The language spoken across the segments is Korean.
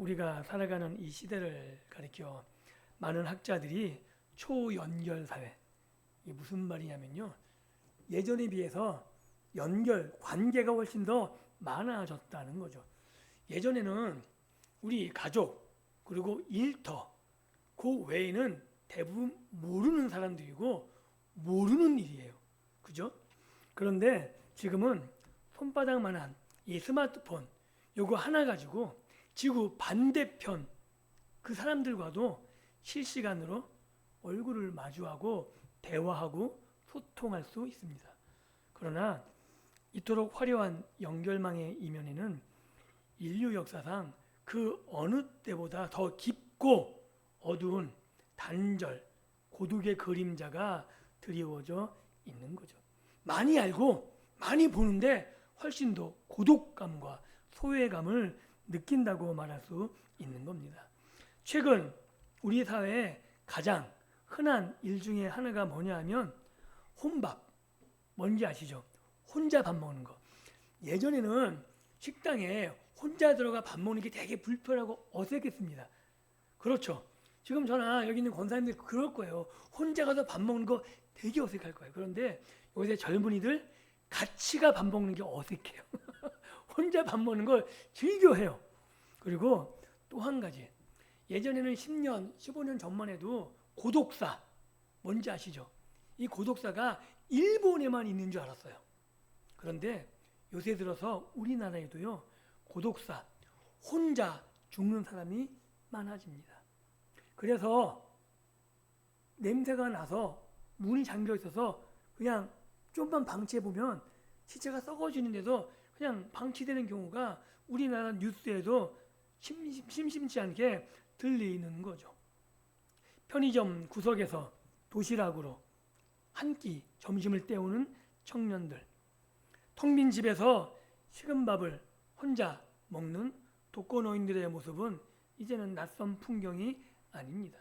우리가 살아가는 이 시대를 가리켜 많은 학자들이 초연결 사회, 이게 무슨 말이냐면요, 예전에 비해서 연결, 관계가 훨씬 더 많아졌다는 거죠. 예전에는 우리 가족 그리고 일터 그 외에는 대부분 모르는 사람들이고 모르는 일이에요. 그죠? 그런데 지금은 손바닥만한 이 스마트폰 요거 하나 가지고 지구 반대편 그 사람들과도 실시간으로 얼굴을 마주하고 대화하고 소통할 수 있습니다. 그러나 이토록 화려한 연결망의 이면에는 인류 역사상 그 어느 때보다 더 깊고 어두운 단절, 고독의 그림자가 드리워져 있는 거죠. 많이 알고 많이 보는데 훨씬 더 고독감과 소외감을 느낀다고 말할 수 있는 겁니다. 최근 우리 사회에 가장 흔한 일 중에 하나가 뭐냐 하면 혼밥. 뭔지 아시죠? 혼자 밥 먹는 거. 예전에는 식당에 혼자 들어가 밥 먹는 게 되게 불편하고 어색했습니다. 그렇죠. 지금 저나 여기 있는 권사님들 그럴 거예요. 혼자 가서 밥 먹는 거 되게 어색할 거예요. 그런데 요새 젊은이들 같이 가 밥 먹는 게 어색해요. 혼자 밥 먹는 걸 즐겨해요. 그리고 또 한 가지. 예전에는 10년, 15년 전만 해도 고독사. 뭔지 아시죠? 이 고독사가 일본에만 있는 줄 알았어요. 그런데 요새 들어서 우리나라에도요, 고독사, 혼자 죽는 사람이 많아집니다. 그래서 냄새가 나서 문이 잠겨 있어서 그냥 좀만 방치해보면 시체가 썩어지는데도 그냥 방치되는 경우가 우리나라 뉴스에도 심심치 않게 들리는 거죠. 편의점 구석에서 도시락으로 한 끼 점심을 때우는 청년들, 텅 빈 집에서 식은 밥을 혼자 먹는 독거노인들의 모습은 이제는 낯선 풍경이 아닙니다.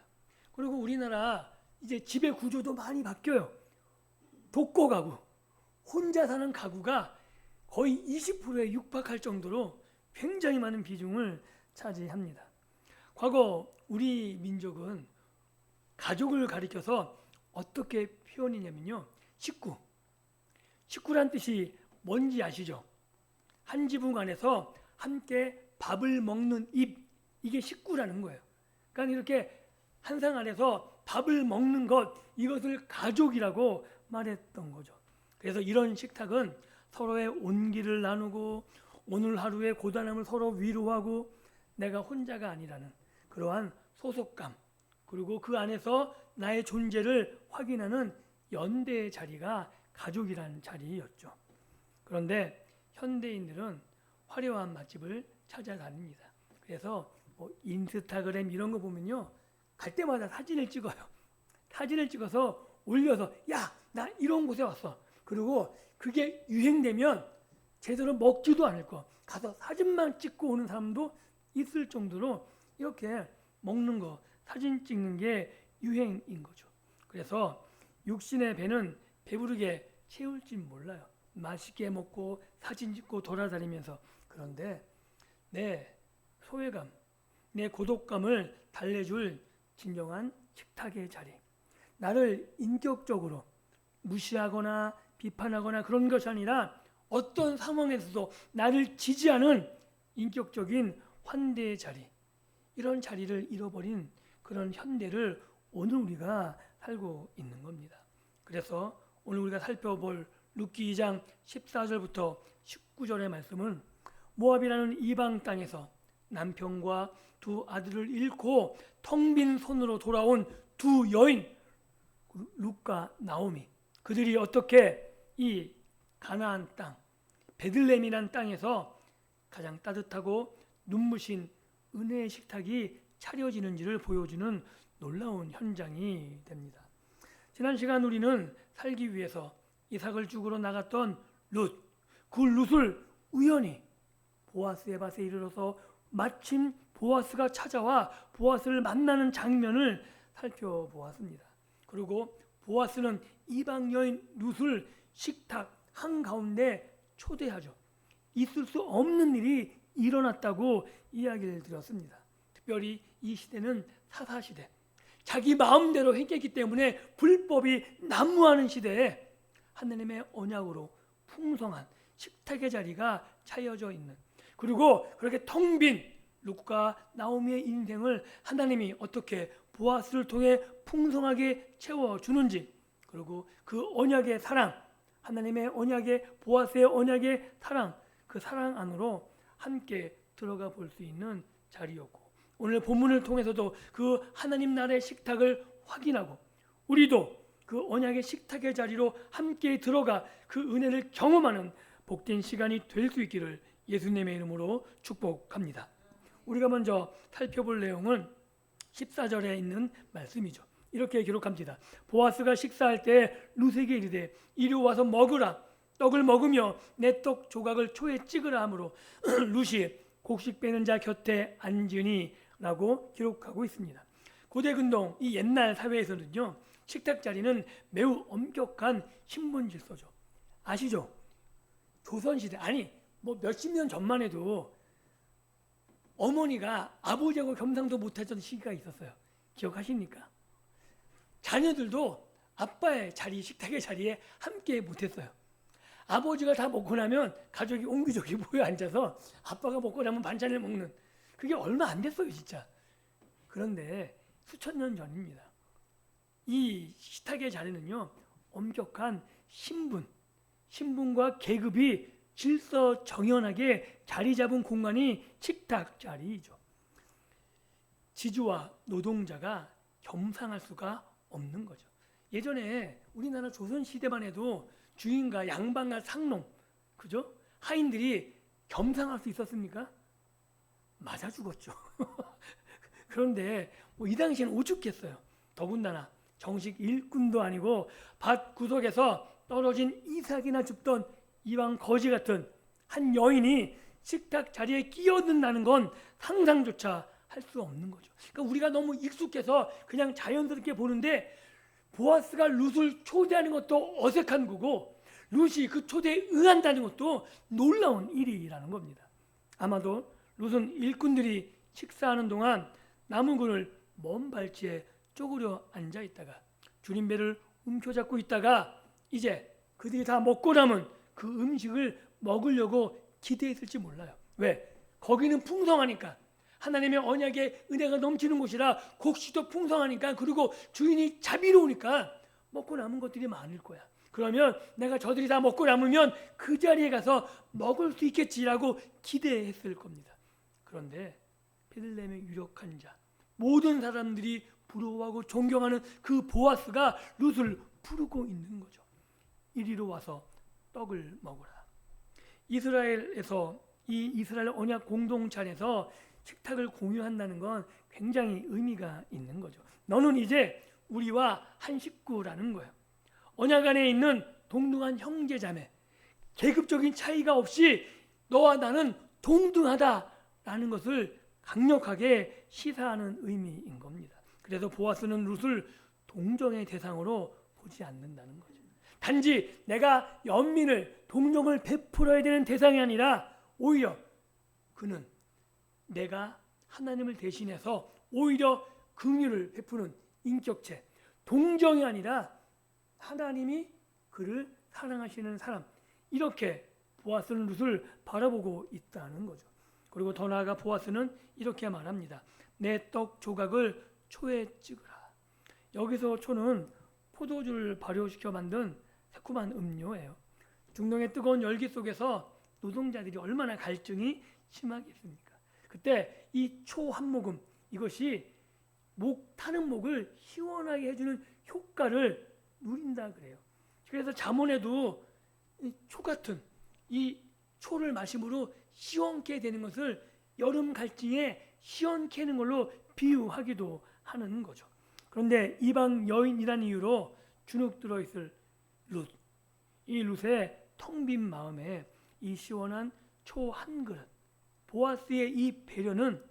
그리고 우리나라 이제 집의 구조도 많이 바뀌어요. 독거 가구, 혼자 사는 가구가 거의 20%에 육박할 정도로 굉장히 많은 비중을 차지합니다. 과거 우리 민족은 가족을 가리켜서 어떻게 표현했냐면요, 식구. 식구란 뜻이 뭔지 아시죠? 한 지붕 안에서 함께 밥을 먹는 입, 이게 식구라는 거예요. 그러니까 이렇게 한 상 안에서 밥을 먹는 것, 이것을 가족이라고 말했던 거죠. 그래서 이런 식탁은 서로의 온기를 나누고 오늘 하루의 고단함을 서로 위로하고 내가 혼자가 아니라는 그러한 소속감, 그리고 그 안에서 나의 존재를 확인하는 연대의 자리가 가족이라는 자리였죠. 그런데 현대인들은 화려한 맛집을 찾아다닙니다. 그래서 뭐 인스타그램 이런 거 보면요, 갈 때마다 사진을 찍어요. 사진을 찍어서 올려서 야, 나 이런 곳에 왔어. 그리고 그게 유행되면 제대로 먹지도 않을 거 가서 사진만 찍고 오는 사람도 있을 정도로 이렇게 먹는 거, 사진 찍는 게 유행인 거죠. 그래서 육신의 배는 배부르게 채울지 몰라요. 맛있게 먹고 사진 찍고 돌아다니면서. 그런데 내 소외감, 내 고독감을 달래줄 진정한 식탁의 자리, 나를 인격적으로 무시하거나 비판하거나 그런 것이 아니라 어떤 상황에서도 나를 지지하는 인격적인 환대의 자리, 이런 자리를 잃어버린 그런 현대를 오늘 우리가 살고 있는 겁니다. 그래서 오늘 우리가 살펴볼 룻기 2장 14절부터 19절의 말씀은 모압이라는 이방 땅에서 남편과 두 아들을 잃고 텅 빈 손으로 돌아온 두 여인 룻과 나오미, 그들이 어떻게 이 가나안 땅 베들레헴이라는 땅에서 가장 따뜻하고 눈부신 은혜의 식탁이 차려지는지를 보여주는 놀라운 현장이 됩니다. 지난 시간 우리는 살기 위해서 이삭을 죽으러 나갔던 룻, 그 룻을 우연히 보아스의 밭에 이르러서 마침 보아스가 찾아와 보아스를 만나는 장면을 살펴보았습니다. 그리고 보아스는 이방 여인 룻을 식탁 한가운데 초대하죠. 있을 수 없는 일이 일어났다고 이야기를 드렸습니다. 특별히 이 시대는 사사시대, 자기 마음대로 행했기 때문에 불법이 난무하는 시대에 하나님의 언약으로 풍성한 식탁의 자리가 차려져 있는, 그리고 그렇게 텅 빈 룻과 나오미의 인생을 하나님이 어떻게 보아스를 통해 풍성하게 채워주는지, 그리고 그 언약의 사랑, 하나님의 언약의, 보아스의 언약의 사랑, 그 사랑 안으로 함께 들어가 볼 수 있는 자리였고, 오늘 본문을 통해서도 그 하나님 나라의 식탁을 확인하고 우리도 그 언약의 식탁의 자리로 함께 들어가 그 은혜를 경험하는 복된 시간이 될 수 있기를 예수님의 이름으로 축복합니다. 우리가 먼저 살펴볼 내용은 14절에 있는 말씀이죠. 이렇게 기록합니다. 보아스가 식사할 때 룻에게 이르되 이리 와서 먹으라. 떡을 먹으며 내 떡 조각을 초에 찍으라 하므로 룻이 곡식 빼는 자 곁에 앉으니 라고 기록하고 있습니다. 고대 근동 이 옛날 사회에서는요, 식탁 자리는 매우 엄격한 신분 질서죠. 아시죠? 조선시대, 아니 뭐 몇십 년 전만 해도 어머니가 아버지하고 겸상도 못했던 시기가 있었어요. 기억하십니까? 자녀들도 아빠의 자리, 식탁의 자리에 함께 못했어요. 아버지가 다 먹고 나면 가족이 옹기종기 모여 앉아서 아빠가 먹고 나면 반찬을 먹는, 그게 얼마 안 됐어요 진짜. 그런데 수천 년 전입니다. 이 식탁의 자리는요, 엄격한 신분과 계급이 질서정연하게 자리 잡은 공간이 식탁 자리이죠. 지주와 노동자가 겸상할 수가 없는 거죠. 예전에 우리나라 조선시대만 해도 주인과 양반과 상놈, 그죠? 하인들이 겸상할 수 있었습니까? 맞아 죽었죠. 그런데 뭐 이 당시에는 오죽했어요. 더군다나 정식 일꾼도 아니고 밭 구석에서 떨어진 이삭이나 줍던 이방 거지 같은 한 여인이 식탁 자리에 끼어든다는 건 상상조차 할 수 없는 거죠. 그러니까 우리가 너무 익숙해서 그냥 자연스럽게 보는데 보아스가 룻을 초대하는 것도 어색한 거고 룻이 그 초대에 응한다는 것도 놀라운 일이라는 겁니다. 아마도 룻은 일꾼들이 식사하는 동안 나무꾼을 먼 발치에 쪼그려 앉아 있다가 주님 배를 움켜잡고 있다가 이제 그들이 다 먹고 남은 그 음식을 먹으려고 기대했을지 몰라요. 왜? 거기는 풍성하니까, 하나님의 언약의 은혜가 넘치는 곳이라 곡식도 풍성하니까, 그리고 주인이 자비로우니까 먹고 남은 것들이 많을 거야. 그러면 내가 저들이 다 먹고 남으면 그 자리에 가서 먹을 수 있겠지라고 기대했을 겁니다. 그런데 베들레헴의 유력한 자, 모든 사람들이 부러워하고 존경하는 그 보아스가 룻을 부르고 있는 거죠. 이리로 와서 떡을 먹으라. 이스라엘에서 이 이스라엘 언약 공동체 안에서 식탁을 공유한다는 건 굉장히 의미가 있는 거죠. 너는 이제 우리와 한 식구라는 거예요. 언약 안에 있는 동등한 형제 자매, 계급적인 차이가 없이 너와 나는 동등하다라는 것을 강력하게 시사하는 의미인 겁니다. 그래서 보아스는 룻을 동정의 대상으로 보지 않는다는 거죠. 단지 내가 연민을, 동정을 베풀어야 되는 대상이 아니라 오히려 그는 내가 하나님을 대신해서 오히려 긍휼을 베푸는 인격체, 동정이 아니라 하나님이 그를 사랑하시는 사람, 이렇게 보아스는 룻을 바라보고 있다는 거죠. 그리고 더 나아가 보아스는 이렇게 말합니다. 내 떡 조각을 초에 찍으라. 여기서 초는 포도주를 발효시켜 만든 새콤한 음료예요. 중동의 뜨거운 열기 속에서 노동자들이 얼마나 갈증이 심하겠습니까? 그때 이 초 한 모금, 이것이 목 타는 목을 시원하게 해주는 효과를 누린다 그래요. 그래서 잠언에도 초 같은 이 초를 마심으로 시원케 되는 것을 여름 갈증에 시원케 하는 걸로 비유하기도 하는 거죠. 그런데 이방 여인이라는 이유로 주눅 들어있을 룻, 이 룻의 텅 빈 마음에 이 시원한 초 한 그릇, 보아스의 이 배려는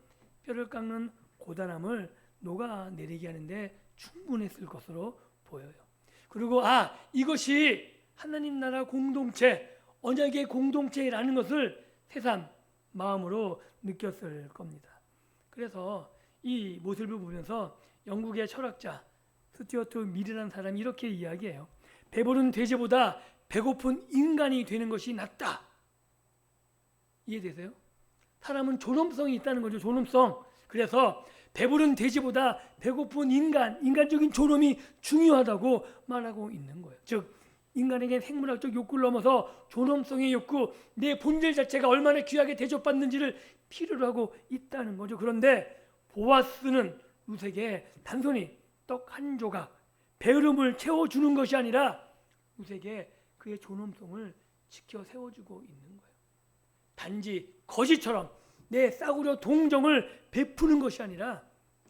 뼈를 깎는 고단함을 녹아내리게 하는데 충분했을 것으로 보여요. 그리고 이것이 하나님 나라 공동체, 언약의 공동체라는 것을 새삼 마음으로 느꼈을 겁니다. 그래서 이 모습을 보면서 영국의 철학자 스튜어트 밀이라는 사람이 이렇게 이야기해요. 배부른 돼지보다 배고픈 인간이 되는 것이 낫다. 이해되세요? 사람은 존엄성이 있다는 거죠. 존엄성. 그래서 배부른 돼지보다 배고픈 인간적인 존엄이 중요하다고 말하고 있는 거예요. 즉 인간에게 생물학적 욕구를 넘어서 존엄성의 욕구, 내 본질 자체가 얼마나 귀하게 대접받는지를 필요로 하고 있다는 거죠. 그런데 보아스는 룻에게 단순히 떡 한 조각, 배부름을 채워주는 것이 아니라 룻에게 그의 존엄성을 지켜 세워주고 있는 거예요. 단지 거지처럼 내 싸구려 동정을 베푸는 것이 아니라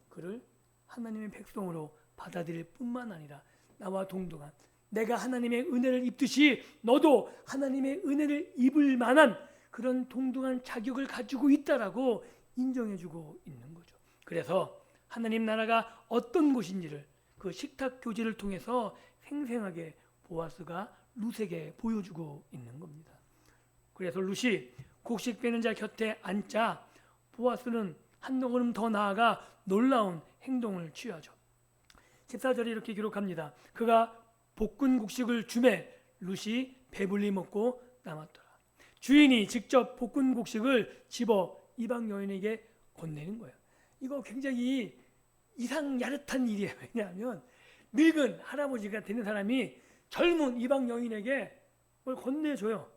그를 하나님의 백성으로 받아들일 뿐만 아니라 나와 동등한, 내가 하나님의 은혜를 입듯이 너도 하나님의 은혜를 입을 만한 그런 동등한 자격을 가지고 있다라고 인정해주고 있는 거죠. 그래서 하나님 나라가 어떤 곳인지를 그 식탁 교제를 통해서 생생하게 보아스가 룻에게 보여주고 있는 겁니다. 그래서 룻이 곡식 빼는 자 곁에 앉자 보아스는 한 걸음 더 나아가 놀라운 행동을 취하죠. 14절에 이렇게 기록합니다. 그가 볶은 곡식을 주매 룻이 배불리 먹고 남았더라. 주인이 직접 볶은 곡식을 집어 이방 여인에게 건네는 거예요. 이거 굉장히 이상 야릇한 일이에요. 왜냐하면 늙은 할아버지가 되는 사람이 젊은 이방 여인에게 뭘 건네줘요.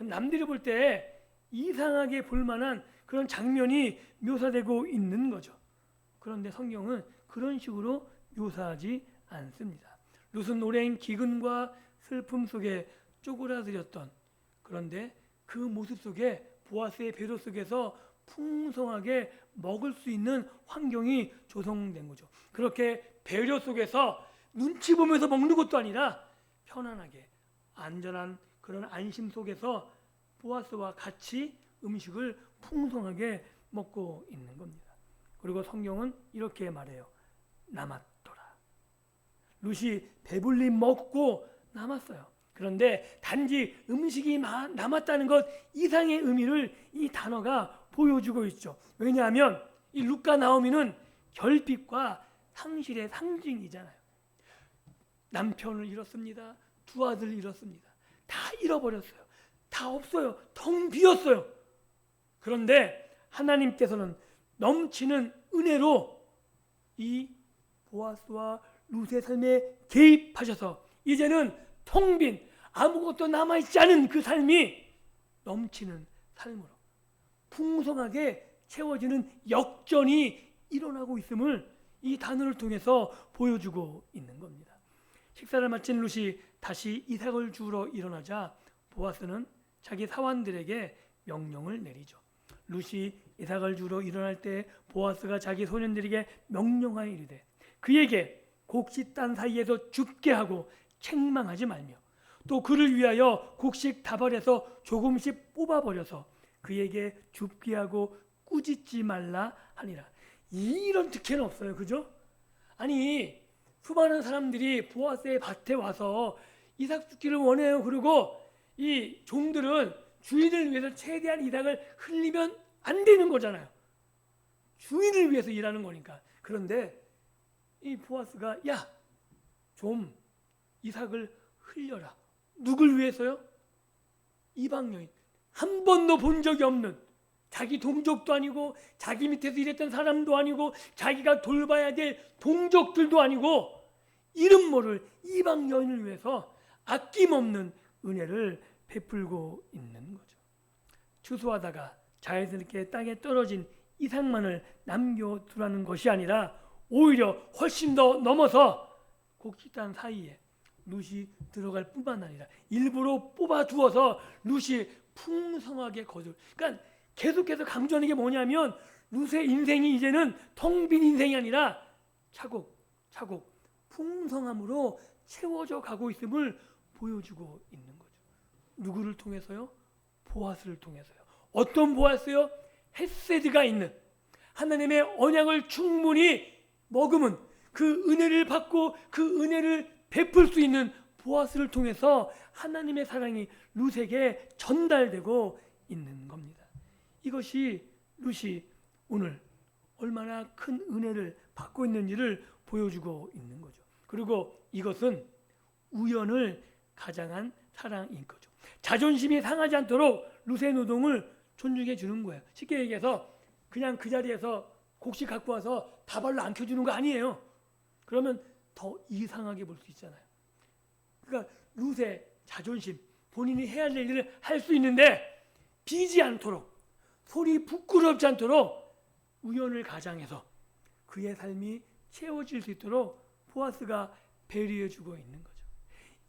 남들이 볼 때 이상하게 볼 만한 그런 장면이 묘사되고 있는 거죠. 그런데 성경은 그런 식으로 묘사하지 않습니다. 룻은 오랜 기근과 슬픔 속에 쪼그라들었던, 그런데 그 모습 속에 보아스의 배려 속에서 풍성하게 먹을 수 있는 환경이 조성된 거죠. 그렇게 배려 속에서 눈치 보면서 먹는 것도 아니라 편안하게 안전한 그런 안심 속에서 보아스와 같이 음식을 풍성하게 먹고 있는 겁니다. 그리고 성경은 이렇게 말해요. 남았더라. 룻이 배불리 먹고 남았어요. 그런데 단지 음식이 남았다는 것 이상의 의미를 이 단어가 보여주고 있죠. 왜냐하면 이 룻과 나오미는 결핍과 상실의 상징이잖아요. 남편을 잃었습니다. 두 아들을 잃었습니다. 다 잃어버렸어요. 다 없어요. 텅 비었어요. 그런데 하나님께서는 넘치는 은혜로 이 보아스와 룻의 삶에 개입하셔서 이제는 텅 빈 아무것도 남아있지 않은 그 삶이 넘치는 삶으로 풍성하게 채워지는 역전이 일어나고 있음을 이 단어를 통해서 보여주고 있는 겁니다. 식사를 마친 룻이 다시 이삭을 주우러 일어나자 보아스는 자기 사환들에게 명령을 내리죠. 룻이 이삭을 주우러 일어날 때 보아스가 자기 소년들에게 명령하여 이르되 그에게 곡식 단 사이에서 줍게 하고 책망하지 말며 또 그를 위하여 곡식 다발에서 조금씩 뽑아버려서 그에게 줍게 하고 꾸짖지 말라 하니라. 이런 특혜는 없어요. 그죠? 아니 수많은 사람들이 보아스의 밭에 와서 이삭 죽기를 원해요. 그리고 이 종들은 주인을 위해서 최대한 이삭을 흘리면 안 되는 거잖아요. 주인을 위해서 일하는 거니까. 그런데 이 보아스가 야, 좀 이삭을 흘려라. 누굴 위해서요? 이방 여인. 한 번도 본 적이 없는, 자기 동족도 아니고 자기 밑에서 일했던 사람도 아니고 자기가 돌봐야 될 동족들도 아니고 이름 모를 이방 여인을 위해서 아낌없는 은혜를 베풀고 있는 거죠. 추수하다가 자연스럽게 땅에 떨어진 이삭만을 남겨두라는 것이 아니라 오히려 훨씬 더 넘어서 곡식단 사이에 룻이 들어갈 뿐만 아니라 일부러 뽑아두어서 룻이 풍성하게 거둘. 그러니까 계속해서 강조하는 게 뭐냐면 룻의 인생이 이제는 텅 빈 인생이 아니라 차곡차곡 풍성함으로 채워져 가고 있음을 보여주고 있는 거죠. 누구를 통해서요? 보아스를 통해서요. 어떤 보아스요? 헤세드가 있는 하나님의 언약을 충분히 머금은 그 은혜를 받고 그 은혜를 베풀 수 있는 보아스를 통해서 하나님의 사랑이 룻에게 전달되고 있는 겁니다. 이것이 룻이 오늘 얼마나 큰 은혜를 받고 있는지를 보여주고 있는 거죠. 그리고 이것은 우연을 가장한 사랑인 거죠. 자존심이 상하지 않도록 룻의 노동을 존중해 주는 거예요. 쉽게 얘기해서 그냥 그 자리에서 곡식 갖고 와서 다발로 안 켜주는 거 아니에요. 그러면 더 이상하게 볼 수 있잖아요. 그러니까 룻의 자존심, 본인이 해야 될 일을 할 수 있는데 비지 않도록, 소리 부끄럽지 않도록 우연을 가장해서 그의 삶이 채워질 수 있도록 보아스가 배려해 주고 있는 거죠.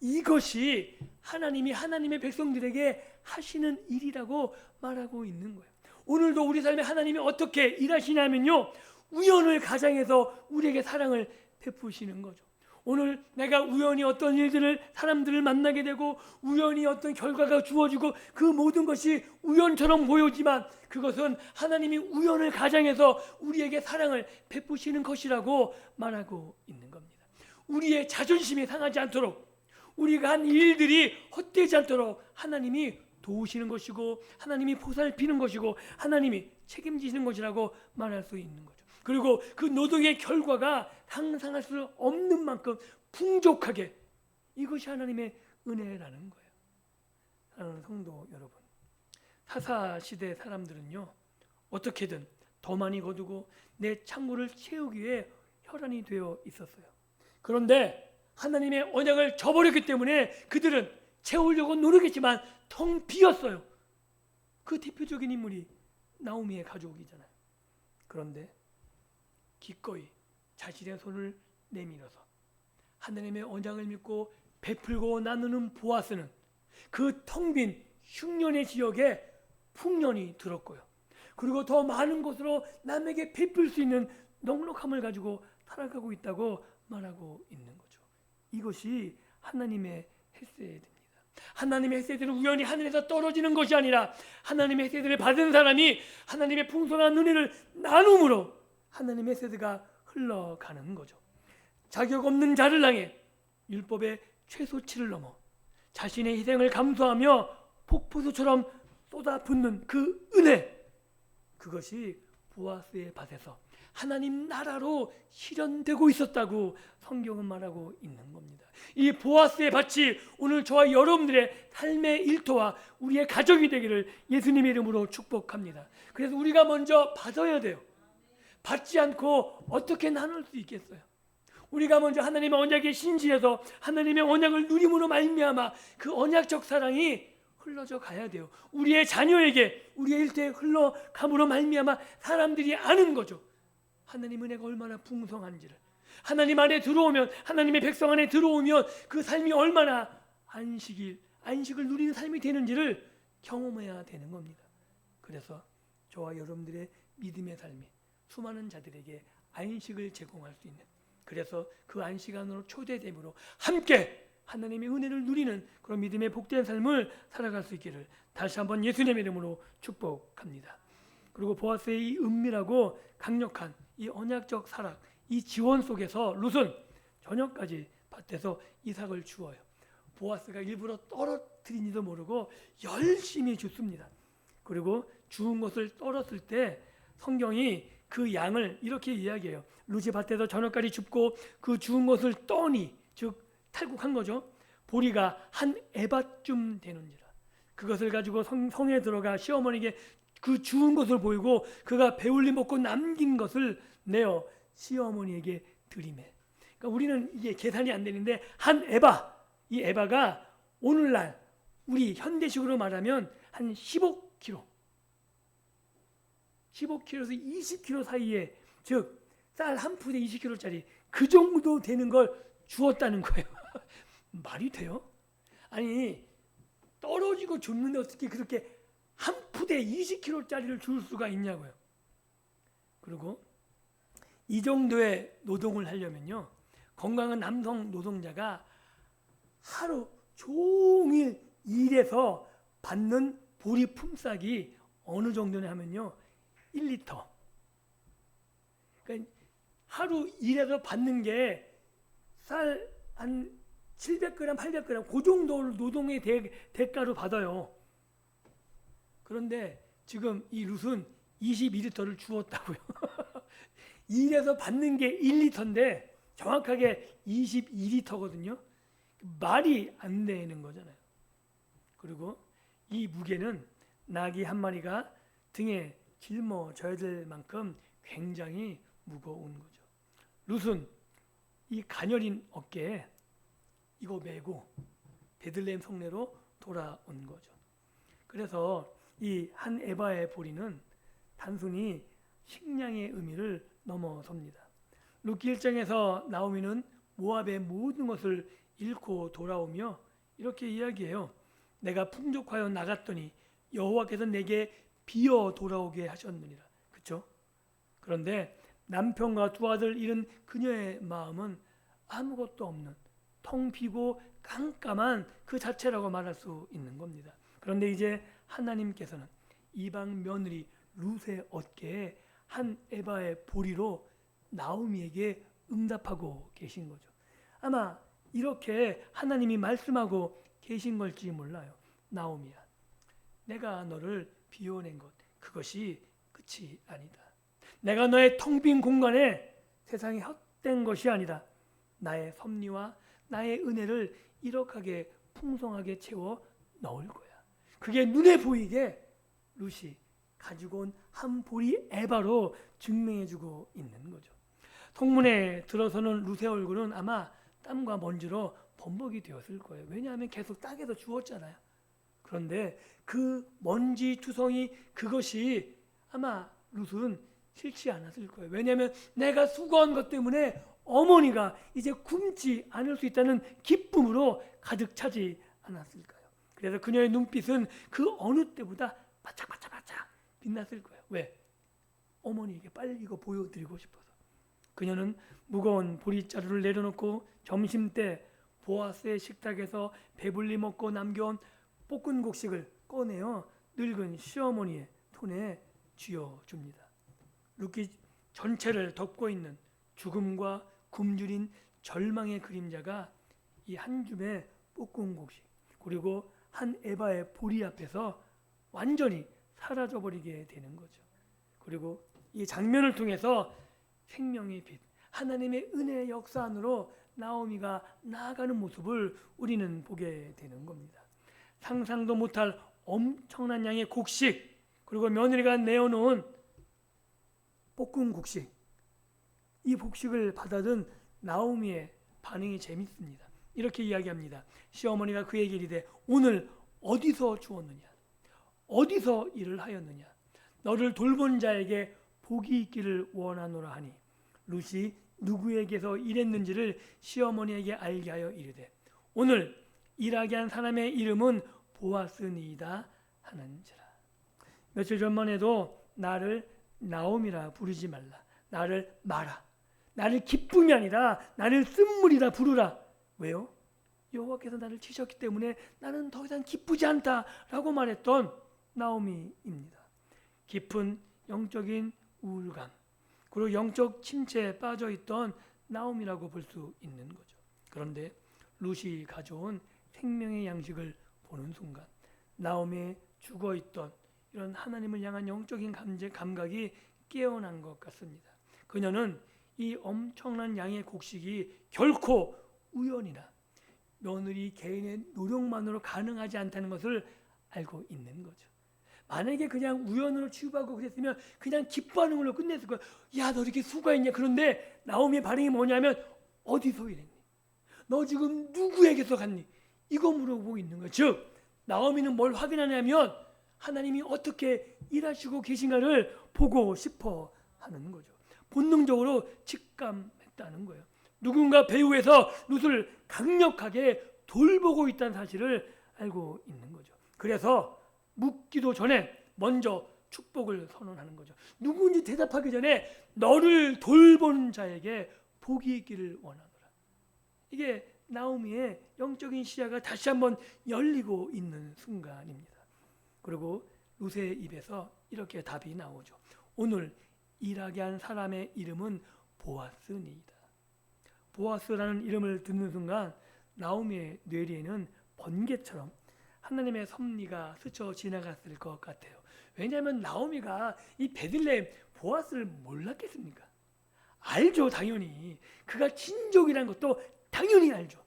이것이 하나님이 하나님의 백성들에게 하시는 일이라고 말하고 있는 거예요. 오늘도 우리 삶에 하나님이 어떻게 일하시냐면요, 우연을 가장해서 우리에게 사랑을 베푸시는 거죠. 오늘 내가 우연히 어떤 일들을, 사람들을 만나게 되고 우연히 어떤 결과가 주어지고 그 모든 것이 우연처럼 보이지만 그것은 하나님이 우연을 가장해서 우리에게 사랑을 베푸시는 것이라고 말하고 있는 겁니다. 우리의 자존심이 상하지 않도록, 우리가 한 일들이 헛되지 않도록 하나님이 도우시는 것이고 하나님이 보살피는 것이고 하나님이 책임지시는 것이라고 말할 수 있는 거죠. 그리고 그 노동의 결과가 상상할 수 없는 만큼 풍족하게, 이것이 하나님의 은혜라는 거예요. 사랑하는 성도 여러분, 사사시대 사람들은요, 어떻게든 더 많이 거두고 내 창고를 채우기 위해 혈안이 되어 있었어요. 그런데 하나님의 언약을 저버렸기 때문에 그들은 채우려고 노력했지만 텅 비었어요. 그 대표적인 인물이 나오미의 가족이잖아요. 그런데 기꺼이 자신의 손을 내밀어서 하나님의 언약을 믿고 베풀고 나누는 보아스는 그 텅 빈 흉년의 지역에 풍년이 들었고요. 그리고 더 많은 곳으로 남에게 베풀 수 있는 넉넉함을 가지고 살아가고 있다고 말하고 있는 거죠. 이것이 하나님의 헤세드입니다. 하나님의 헤세드는 우연히 하늘에서 떨어지는 것이 아니라 하나님의 헤세드를 받은 사람이 하나님의 풍성한 은혜를 나눔으로 하나님의 헤세드가 흘러가는 거죠. 자격 없는 자를 향해 율법의 최소치를 넘어 자신의 희생을 감수하며 폭포수처럼 쏟아붓는 그 은혜, 그것이 보아스의 밭에서 하나님 나라로 실현되고 있었다고 성경은 말하고 있는 겁니다. 이 보아스의 밭이 오늘 저와 여러분들의 삶의 일터와 우리의 가정이 되기를 예수님의 이름으로 축복합니다. 그래서 우리가 먼저 받아야 돼요. 받지 않고 어떻게 나눌 수 있겠어요? 우리가 먼저 하나님의 언약에 신실해서 하나님의 언약을 누림으로 말미암아 그 언약적 사랑이 흘러져 가야 돼요. 우리의 자녀에게, 우리의 일터에 흘러감으로 말미암아 사람들이 아는 거죠. 하나님 은혜가 얼마나 풍성한지를. 하나님 안에 들어오면, 하나님의 백성 안에 들어오면 그 삶이 얼마나 안식을 누리는 삶이 되는지를 경험해야 되는 겁니다. 그래서 저와 여러분들의 믿음의 삶이 수많은 자들에게 안식을 제공할 수 있는, 그래서 그 안식 안으로 초대됨으로 함께 하나님의 은혜를 누리는 그런 믿음의 복된 삶을 살아갈 수 있기를 다시 한번 예수님의 이름으로 축복합니다. 그리고 보아스의 이 은밀하고 강력한 이 언약적 사랑, 이 지원 속에서 룻은 저녁까지 밭에서 이삭을 주어요. 보아스가 일부러 떨어뜨린지도 모르고 열심히 줍습니다. 그리고 주운 것을 떨었을 때 성경이 그 양을 이렇게 이야기해요. 룻이 밭에서 저녁까지 줍고 그 주운 것을 떠니, 즉 탈곡한 거죠. 보리가 한 에바쯤 되는지라. 그것을 가지고 성에 들어가 시어머니에게 그 주운 것을 보이고 그가 배울리 먹고 남긴 것을 내어 시어머니에게 드리매. 그러니까 우리는 이게 계산이 안 되는데 한 에바, 이 에바가 오늘날 우리 현대식으로 말하면 한 15kg, 15kg에서 20kg 사이에, 즉 쌀 한 푸대 20kg짜리 그 정도 되는 걸 주었다는 거예요. 말이 돼요? 아니, 떨어지고 줬는데 어떻게 그렇게 한 푸대 20kg짜리를 줄 수가 있냐고요. 그리고 이 정도의 노동을 하려면요, 건강한 남성 노동자가 하루 종일 일해서 받는 보리 품삯이 어느 정도냐 하면요, 1리터. 그러니까 하루 일해서 받는 게 쌀 한 700g, 800g 그 정도 노동의 대가로 받아요. 그런데 지금 이 룻은 22리터를 주었다고요. 일에서 받는 게 1리터인데 정확하게 22리터거든요. 말이 안 되는 거잖아요. 그리고 이 무게는 나귀 한 마리가 등에 짊어져야 될 만큼 굉장히 무거운 거죠. 룻은 이 가녀린 어깨에 이거 메고 베들레헴 성내로 돌아온 거죠. 그래서 이 한 에바의 보리는 단순히 식량의 의미를 넘어섭니다. 룻기 1장에서 나오미는 모압의 모든 것을 잃고 돌아오며 이렇게 이야기해요. 내가 풍족하여 나갔더니 여호와께서 내게 비어 돌아오게 하셨느니라. 그렇죠? 그런데 남편과 두 아들 잃은 그녀의 마음은 아무것도 없는 텅 비고 깜깜한 그 자체라고 말할 수 있는 겁니다. 그런데 이제 하나님께서는 이방 며느리 룻의 어깨에 한 에바의 보리로 나오미에게 응답하고 계신 거죠. 아마 이렇게 하나님이 말씀하고 계신 걸지 몰라요. 나오미야, 내가 너를 비워낸 것 그것이 끝이 아니다. 내가 너의 텅 빈 공간에 세상이 헛된 것이 아니다. 나의 섭리와 나의 은혜를 이렇게 풍성하게 채워 넣을 거야. 그게 눈에 보이게 룻이 가지고 온 한 보리 에바로 증명해주고 있는 거죠. 성문에 들어서는 룻의 얼굴은 아마 땀과 먼지로 범벅이 되었을 거예요. 왜냐하면 계속 땅에서 주웠잖아요. 그런데 그 먼지 투성이 그것이 아마 룻은 싫지 않았을 거예요. 왜냐하면 내가 수고한 것 때문에 어머니가 이제 굶지 않을 수 있다는 기쁨으로 가득 차지 않았을까요? 그래서 그녀의 눈빛은 그 어느 때보다 바짝바짝 빛났을 거예요. 왜? 어머니에게 빨리 이거 보여드리고 싶어서. 그녀는 무거운 보리자루를 내려놓고 점심때 보아스의 식탁에서 배불리 먹고 남겨온 볶은 곡식을 꺼내어 늙은 시어머니의 손에 쥐어줍니다. 룻기 전체를 덮고 있는 죽음과 굶주린 절망의 그림자가 이 한 줌의 볶은 곡식 그리고 한 에바의 보리 앞에서 완전히 사라져버리게 되는 거죠. 그리고 이 장면을 통해서 생명의 빛, 하나님의 은혜의 역사 안으로 나오미가 나아가는 모습을 우리는 보게 되는 겁니다. 상상도 못할 엄청난 양의 곡식 그리고 며느리가 내어놓은 볶은 곡식, 이 곡식을 받아든 나오미의 반응이 재밌습니다. 이렇게 이야기합니다. 시어머니가 그에게 이르되 오늘 어디서 주었느냐? 어디서 일을 하였느냐? 너를 돌본 자에게 복이 있기를 원하노라 하니 룻이 누구에게서 일했는지를 시어머니에게 알게 하여 이르되 오늘 일하게 한 사람의 이름은 보아스니이다 하는지라. 며칠 전만 해도 나를 나옴이라 부르지 말라. 나를 마라. 나를 기쁨이 아니라 나를 쓴물이라 부르라. 왜요? 여호와께서 나를 치셨기 때문에 나는 더 이상 기쁘지 않다라고 말했던 나오미입니다. 깊은 영적인 우울감 그리고 영적 침체에 빠져있던 나오미라고 볼 수 있는 거죠. 그런데 룻이 가져온 생명의 양식을 보는 순간 나오미의 죽어있던 이런 하나님을 향한 영적인 감각이 깨어난 것 같습니다. 그녀는 이 엄청난 양의 곡식이 결코 우연이나 며느리 개인의 노력만으로 가능하지 않다는 것을 알고 있는 거죠. 만약에 그냥 우연으로 취급하고 그랬으면 그냥 기뻐하는 걸로 끝냈을 거야. 야, 너 이렇게 수고했냐? 그런데 나오미의 반응이 뭐냐면 어디서 일했니? 너 지금 누구에게서 갔니? 이거 물어보고 있는 거예요. 즉 나오미는 뭘 확인하냐면 하나님이 어떻게 일하시고 계신가를 보고 싶어 하는 거죠. 본능적으로 직감했다는 거예요. 누군가 배후에서 룻을 강력하게 돌보고 있다는 사실을 알고 있는 거죠. 그래서 묻기도 전에 먼저 축복을 선언하는 거죠. 누구인지 대답하기 전에 너를 돌보는 자에게 복이 있기를 원하노라. 이게 나오미의 영적인 시야가 다시 한번 열리고 있는 순간입니다. 그리고 룻의 입에서 이렇게 답이 나오죠. 오늘 일하게 한 사람의 이름은 보아스니이다. 보아스라는 이름을 듣는 순간 나오미의 뇌리에는 번개처럼 하나님의 섭리가 스쳐 지나갔을 것 같아요. 왜냐하면 나오미가 이 베들레헴 보아스를 몰랐겠습니까? 알죠, 당연히. 그가 친족이라는 것도 당연히 알죠.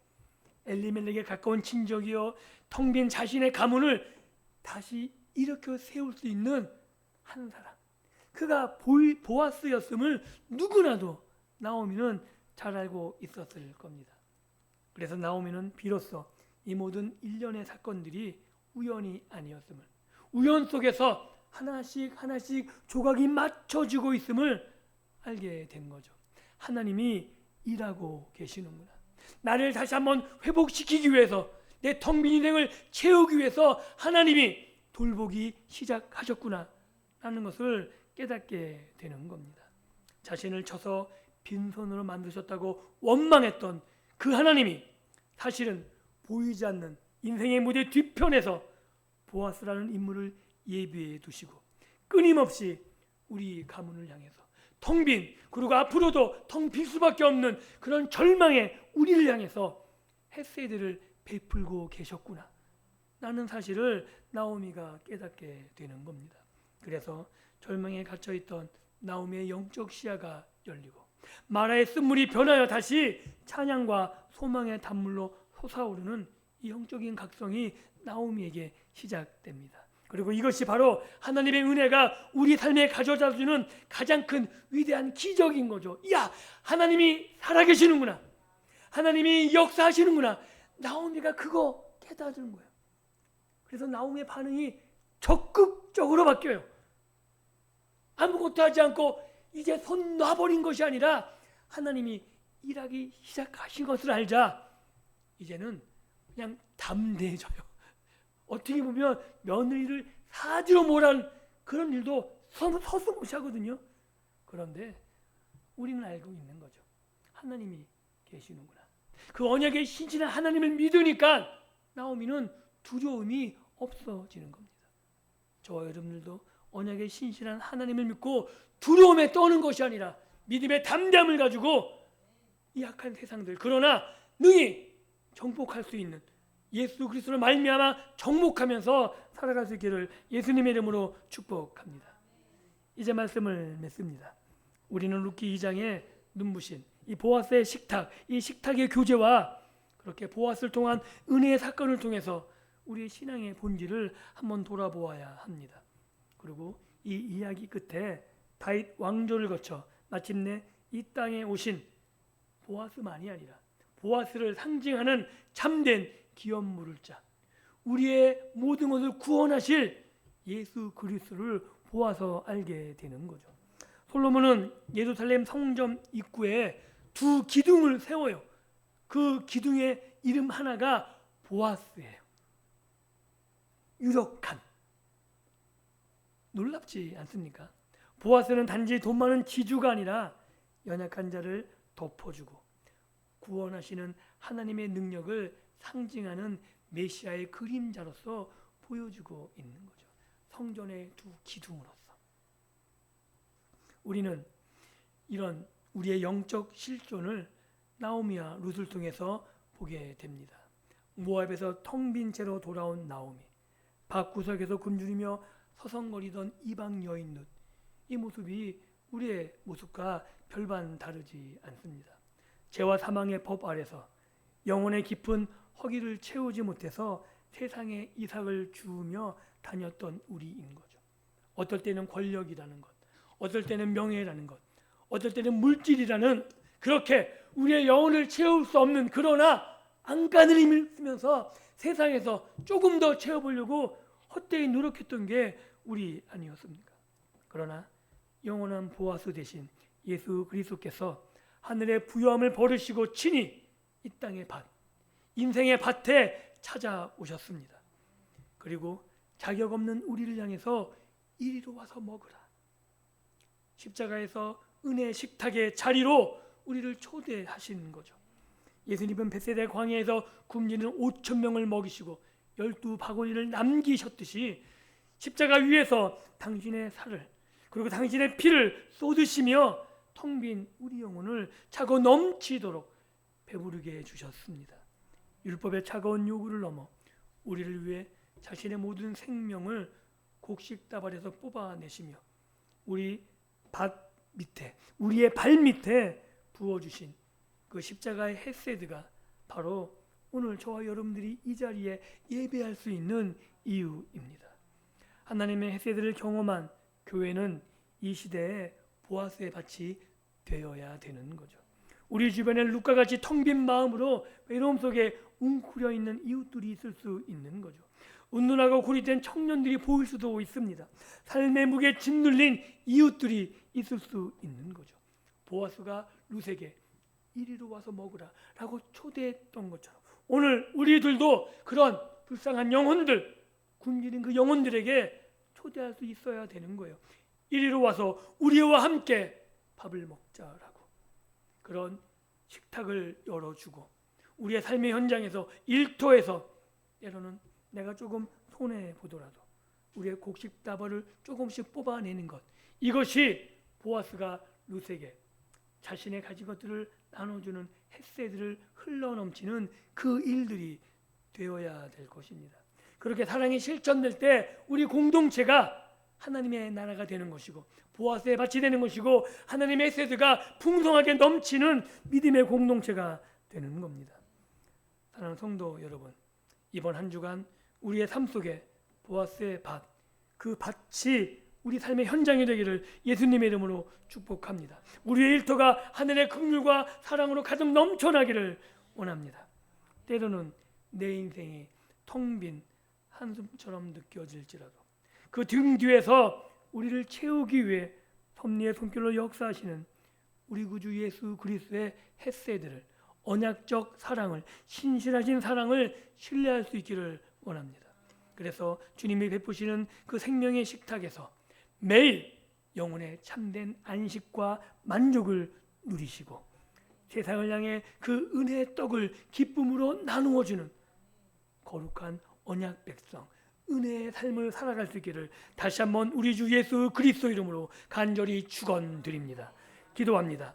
엘리멜렉에 가까운 친족이요, 텅 빈 자신의 가문을 다시 일으켜 세울 수 있는 한 사람. 그가 보아스였음을 누구나도 나오미는 잘 알고 있었을 겁니다. 그래서 나오미는 비로소 이 모든 일련의 사건들이 우연이 아니었음을, 우연 속에서 하나씩 조각이 맞춰지고 있음을 알게 된 거죠. 하나님이 일하고 계시는구나. 나를 다시 한번 회복시키기 위해서, 내 텅 빈 인생을 채우기 위해서 하나님이 돌보기 시작하셨구나 라는 것을 깨닫게 되는 겁니다. 자신을 쳐서 빈손으로 만드셨다고 원망했던 그 하나님이 사실은 보이지 않는 인생의 무대 뒤편에서 보아스라는 인물을 예비해 두시고 끊임없이 우리 가문을 향해서 텅 빈, 그리고 앞으로도 텅 빈 수밖에 없는 그런 절망의 우리를 향해서 헤세드를 베풀고 계셨구나 라는 사실을 나오미가 깨닫게 되는 겁니다. 그래서 절망에 갇혀있던 나오미의 영적 시야가 열리고 마라의 쓴물이 변하여 다시 찬양과 소망의 단물로 솟아오르는 이 영적인 각성이 나오미에게 시작됩니다. 그리고 이것이 바로 하나님의 은혜가 우리 삶에 가져다주는 가장 큰 위대한 기적인 거죠. 야, 하나님이 살아계시는구나. 하나님이 역사하시는구나. 나오미가 그거 깨닫는 거예요. 그래서 나오미의 반응이 적극적으로 바뀌어요. 아무것도 하지 않고 이제 손 놔버린 것이 아니라 하나님이 일하기 시작하신 것을 알자 이제는 그냥 담대해져요. 어떻게 보면 며느리를 사지로 몰아는 그런 일도 서슴없이 하거든요. 그런데 우리는 알고 있는 거죠. 하나님이 계시는구나. 그 언약의 신실한 하나님을 믿으니까 나오미는 두려움이 없어지는 겁니다. 저와 여러분들도 언약의 신실한 하나님을 믿고 두려움에 떠는 것이 아니라 믿음의 담대함을 가지고 이 악한 세상들, 그러나 능히 정복할 수 있는 예수 그리스도를 말미암아 정복하면서 살아갈 수 있기를 예수님의 이름으로 축복합니다. 이제 말씀을 맺습니다. 우리는 룻기 2장에 눈부신 이 보아스의 식탁, 이 식탁의 교제와 그렇게 보아스를 통한 은혜의 사건을 통해서 우리의 신앙의 본질을 한번 돌아보아야 합니다. 그리고 이 이야기 끝에 다윗 왕조를 거쳐 마침내 이 땅에 오신 보아스만이 아니라 보아스를 상징하는 참된 기업 물을 자, 우리의 모든 것을 구원하실 예수 그리스도를 보아서 알게 되는 거죠. 솔로몬은 예루살렘 성전 입구에 두 기둥을 세워요. 그 기둥의 이름 하나가 보아스예요. 유력한. 놀랍지 않습니까? 보아스는 단지 돈 많은 지주가 아니라 연약한 자를 덮어주고 구원하시는 하나님의 능력을 상징하는 메시아의 그림자로서 보여주고 있는 거죠. 성전의 두 기둥으로서. 우리는 이런 우리의 영적 실존을 나오미와 룻을 통해서 보게 됩니다. 모압에서 텅 빈 채로 돌아온 나오미, 밭구석에서 굶주리며 서성거리던 이방 여인 룻, 이 모습이 우리의 모습과 별반 다르지 않습니다. 죄와 사망의 법 아래서 영혼의 깊은 허기를 채우지 못해서 세상에 이삭을 주우며 다녔던 우리인 거죠. 어떨 때는 권력이라는 것, 어떨 때는 명예라는 것, 어떨 때는 물질이라는 그렇게 우리의 영혼을 채울 수 없는 그러나 안간을 힘을 쓰면서 세상에서 조금 더 채워보려고 헛되이 노력했던 게 우리 아니었습니까? 그러나 영원한 보아스 대신 예수 그리스도께서 하늘의 부요함을 버리시고 친히 이 땅의 밭, 인생의 밭에 찾아오셨습니다. 그리고 자격 없는 우리를 향해서 이리로 와서 먹으라. 십자가에서 은혜의 식탁의 자리로 우리를 초대하신 거죠. 예수님은 벳세다 광야에서 굶주리는 5천 명을 먹이시고 12바구니를 남기셨듯이 십자가 위에서 당신의 살을 그리고 당신의 피를 쏟으시며 텅 빈 우리 영혼을 차고 넘치도록 배부르게 해주셨습니다. 율법의 차가운 요구를 넘어 우리를 위해 자신의 모든 생명을 곡식다발에서 뽑아내시며 우리 밭 밑에, 우리의 발 밑에 부어주신 그 십자가의 헤세드가 바로 오늘 저와 여러분들이 이 자리에 예배할 수 있는 이유입니다. 하나님의 헤세드를 경험한 교회는 이 시대에 보아스의 밭이 되어야 되는 거죠. 우리 주변에 루카같이 텅 빈 마음으로 외로움 속에 웅크려 있는 이웃들이 있을 수 있는 거죠. 은둔하고 고립된 청년들이 보일 수도 있습니다. 삶의 무게에 짓눌린 이웃들이 있을 수 있는 거죠. 보아스가 룻에게 이리로 와서 먹으라 라고 초대했던 것처럼 오늘 우리들도 그런 불쌍한 영혼들, 굶주린 그 영혼들에게 초대할 수 있어야 되는 거예요. 이리로 와서 우리와 함께 밥을 먹자라고 그런 식탁을 열어주고 우리의 삶의 현장에서 일터에서 때로는 내가 조금 손해보더라도 우리의 곡식다발을 조금씩 뽑아내는 것, 이것이 보아스가 룻에게 자신의 가진 것들을 나눠주는 헤세드를 흘러넘치는 그 일들이 되어야 될 것입니다. 그렇게 사랑이 실천될 때 우리 공동체가 하나님의 나라가 되는 것이고 보아스의 밭이 되는 것이고 하나님의 헤세드가 풍성하게 넘치는 믿음의 공동체가 되는 겁니다. 사랑하는 성도 여러분, 이번 한 주간 우리의 삶 속에 보아스의 밭, 그 밭이 우리 삶의 현장이 되기를 예수님의 이름으로 축복합니다. 우리의 일터가 하늘의 긍휼과 사랑으로 가득 넘쳐나기를 원합니다. 때로는 내 인생이 텅 빈 한숨처럼 느껴질지라도 그 등 뒤에서 우리를 채우기 위해 섭리의 손길로 역사하시는 우리 구주 예수 그리스도의 헤세드를, 언약적 사랑을, 신실하신 사랑을 신뢰할 수 있기를 원합니다. 그래서 주님이 베푸시는 그 생명의 식탁에서 매일 영혼의 참된 안식과 만족을 누리시고 세상을 향해 그 은혜의 떡을 기쁨으로 나누어 주는 거룩한 언약 백성, 은혜의 삶을 살아갈 수 있기를 다시 한번 우리 주 예수 그리스도 이름으로 간절히 축원드립니다. 기도합니다.